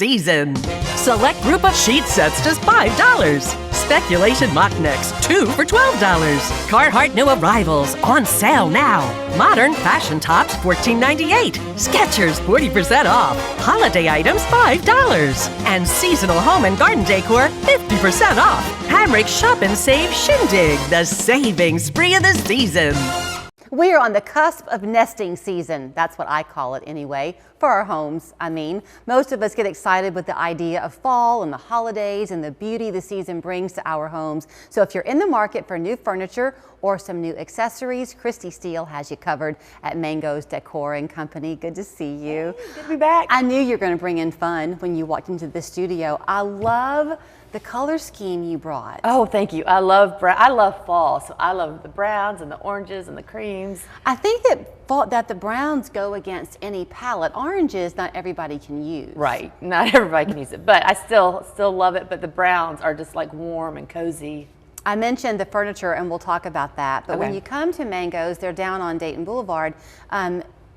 season. Select group of sheet sets just $5. Speculation mock necks, 2 for $12. Carhartt new arrivals on sale now. Modern fashion tops, $14.98. Skechers, 40% off. Holiday items, $5. And seasonal home and garden decor, 50% off. Hamrick Shop and Save Shindig, the saving spree of the season. We are on the cusp of nesting season. That's what I call it anyway, for our homes, I mean. Most of us get excited with the idea of fall and the holidays and the beauty the season brings to our homes. So if you're in the market for new furniture or some new accessories, Christy Steele has you covered at Mango's Decor and Company. Good to see you. Hey, good to be back. I knew you were going to bring in fun when you walked into the studio. I love the color scheme you brought. Oh, thank you. I love fall, so I love the browns and the oranges and the creams. I think that the browns go against any palette. Oranges, not everybody can use. Right, not everybody can use it, but I still love it. But the browns are just like warm and cozy. I mentioned the furniture, and we'll talk about that. But when you come to Mango's, they're down on Dayton Boulevard.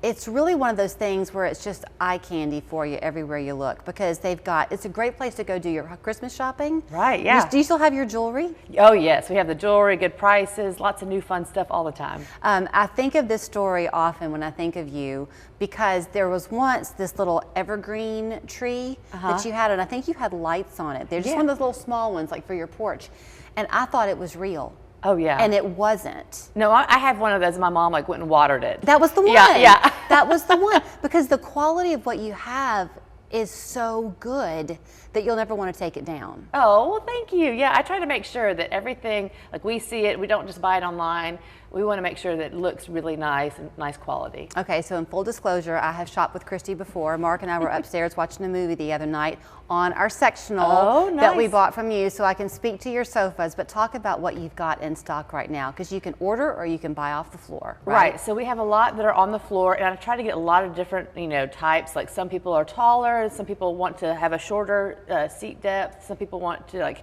It's really one of those things where it's just eye candy for you everywhere you look, because it's a great place to go do your Christmas shopping. Right, yeah. Do you still have your jewelry? Oh yes, we have the jewelry, good prices, lots of new fun stuff all the time. I think of this story often when I think of you, because there was once this little evergreen tree that you had, and I think you had lights on it. They're just one of those little small ones like for your porch. And I thought it was real. Oh yeah. And it wasn't. No, I had one of those. My mom went and watered it. That was the one. Yeah. That was the one. Because the quality of what you have is so good that you'll never want to take it down. Oh, well, thank you. Yeah, I try to make sure that everything, like we see it, we don't just buy it online. We want to make sure that it looks really nice and nice quality. Okay, so in full disclosure, I have shopped with Christy before. Mark and I were upstairs watching a movie the other night on our sectional that we bought from you, so I can speak to your sofas, but talk about what you've got in stock right now, because you can order or you can buy off the floor, right? Right, so we have a lot that are on the floor, and I try to get a lot of different, types. Like some people are taller, some people want to have a shorter seat depth, some people want to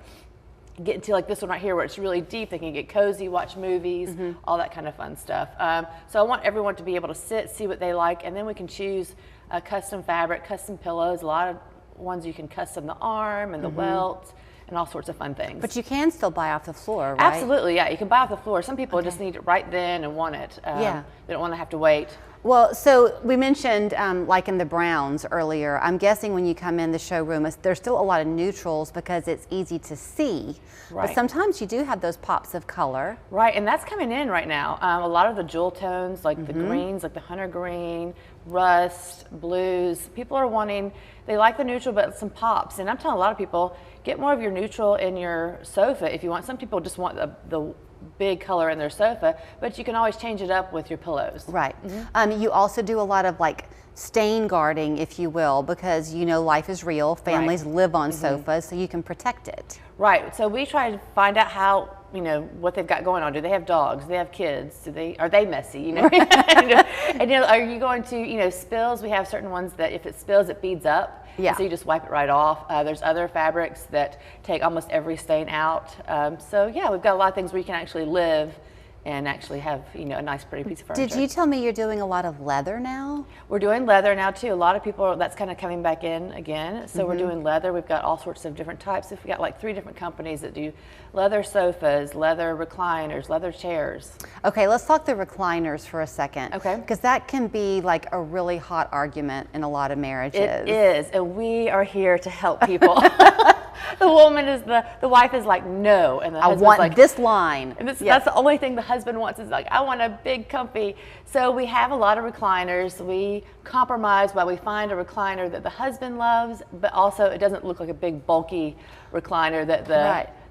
get into like this one right here where it's really deep. They can get cozy, watch movies, all that kind of fun stuff. So I want everyone to be able to sit, see what they like, and then we can choose custom fabric, custom pillows, a lot of ones you can custom the arm and the welt and all sorts of fun things. But you can still buy off the floor, right? Absolutely, yeah. You can buy off the floor. Some people just need it right then and want it. They don't want to have to wait. Well, so we mentioned like in the browns earlier. I'm guessing when you come in the showroom, there's still a lot of neutrals because it's easy to see. Right. But sometimes you do have those pops of color. Right, and that's coming in right now. A lot of the jewel tones, like the greens, like the hunter green, rust, blues. People are wanting, they like the neutral, but some pops. And I'm telling a lot of people, get more of your neutral in your sofa if you want. Some people just want the big color in their sofa, but you can always change it up with your pillows. Right. You also do a lot of like stain guarding, if you will, because life is real. Families live on sofas, so you can protect it. Right. So we try to find out how, what they've got going on. Do they have dogs? Do they have kids? Are they messy? And are you going to, spills? We have certain ones that if it spills, it beads up. Yeah. So you just wipe it right off. There's other fabrics that take almost every stain out. So yeah, we've got a lot of things where you can actually live and actually have a nice pretty piece of furniture. Did you tell me you're doing a lot of leather now? We're doing leather now too. A lot of people, that's kind of coming back in again. So we're doing leather. We've got all sorts of different types. We've got like 3 different companies that do leather sofas, leather recliners, leather chairs. Okay, let's talk the recliners for a second. Okay. Because that can be like a really hot argument in a lot of marriages. It is, and we are here to help people. The wife is like, no, and the husband's want like, this line. And that's the only thing the husband wants is like, I want a big comfy. So we have a lot of recliners. We compromise while we find a recliner that the husband loves, but also it doesn't look like a big bulky recliner that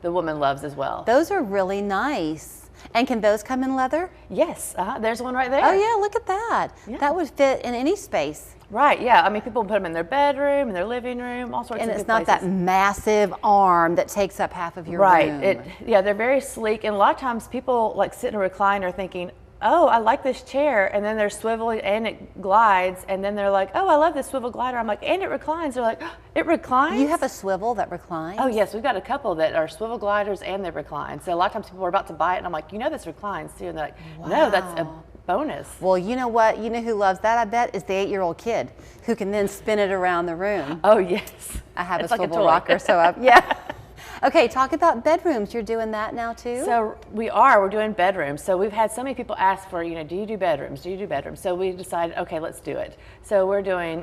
the woman loves as well. Those are really nice. And can those come in leather? Yes, there's one right there. Oh yeah, look at that. Yeah. That would fit in any space. Right, yeah. I mean, people put them in their bedroom, in their living room, all sorts of And it's good not places. that massive arm that takes up half of your room. Right. They're very sleek, and a lot of times people like sit in a recliner thinking, oh, I like this chair, and then they're swiveling and it glides, and then they're like, oh, I love this swivel glider. I'm like, and it reclines. They're like, oh, it reclines? You have a swivel that reclines? Oh yes, we've got a couple that are swivel gliders and they recline. So a lot of times people are about to buy it, and I'm like, this reclines too, and they're like, no, that's a bonus. Well, you know what? You know who loves that, I bet, is the 8-year-old kid who can then spin it around the room. Oh, yes. I have It's a like a swivel toy. rocker, so yeah. Okay, talk about bedrooms. You're doing that now too? So we're doing bedrooms. So we've had so many people ask for, do you do bedrooms? Do you do bedrooms? So we decided, okay, let's do it. So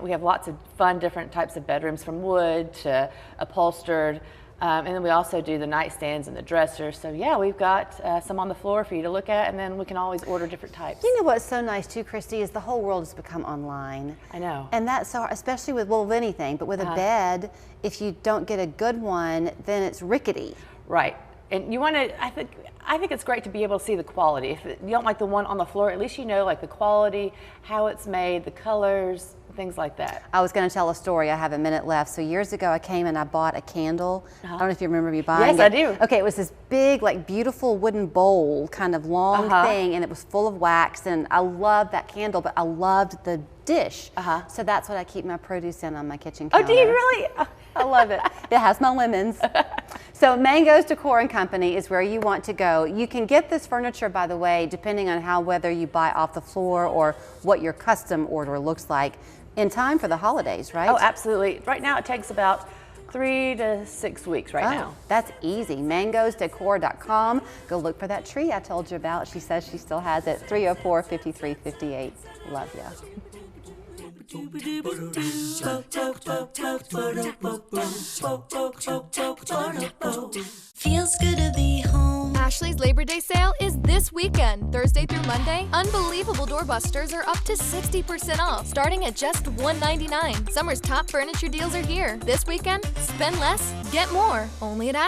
we have lots of fun different types of bedrooms, from wood to upholstered. And then we also do the nightstands and the dressers. So yeah, we've got some on the floor for you to look at, and then we can always order different types. You know what's so nice too, Christy, is the whole world has become online. I know. And that's so, especially with anything, but with a bed, if you don't get a good one, then it's rickety. Right. And you want to, I think it's great to be able to see the quality. If you don't like the one on the floor, at least you know like the quality, how it's made, the colors, things like that. I was going to tell a story. I have a minute left. So years ago, I came and I bought a candle. I don't know if you remember me buying it. Yes, I do. Okay, it was this big, like beautiful wooden bowl, kind of long thing, and it was full of wax. And I loved that candle, but I loved the dish. So that's what I keep my produce in on my kitchen counter. Oh, do you really? I love it. It has my lemons. So Mango's Decor and Company is where you want to go. You can get this furniture, by the way, depending on whether you buy off the floor or what your custom order looks like, in time for the holidays, right? Oh, absolutely. Right now it takes about 3 to 6 weeks now. That's easy. mangosdecor.com. Go look for that tree I told you about. She says she still has it. 304-5358. Love ya. Feels good to be home. Ashley's Labor Day sale is this weekend, Thursday through Monday. Unbelievable doorbusters are up to 60% off, starting at just $199. Summer's top furniture deals are here. This weekend, spend less, get more. Only at Ashley.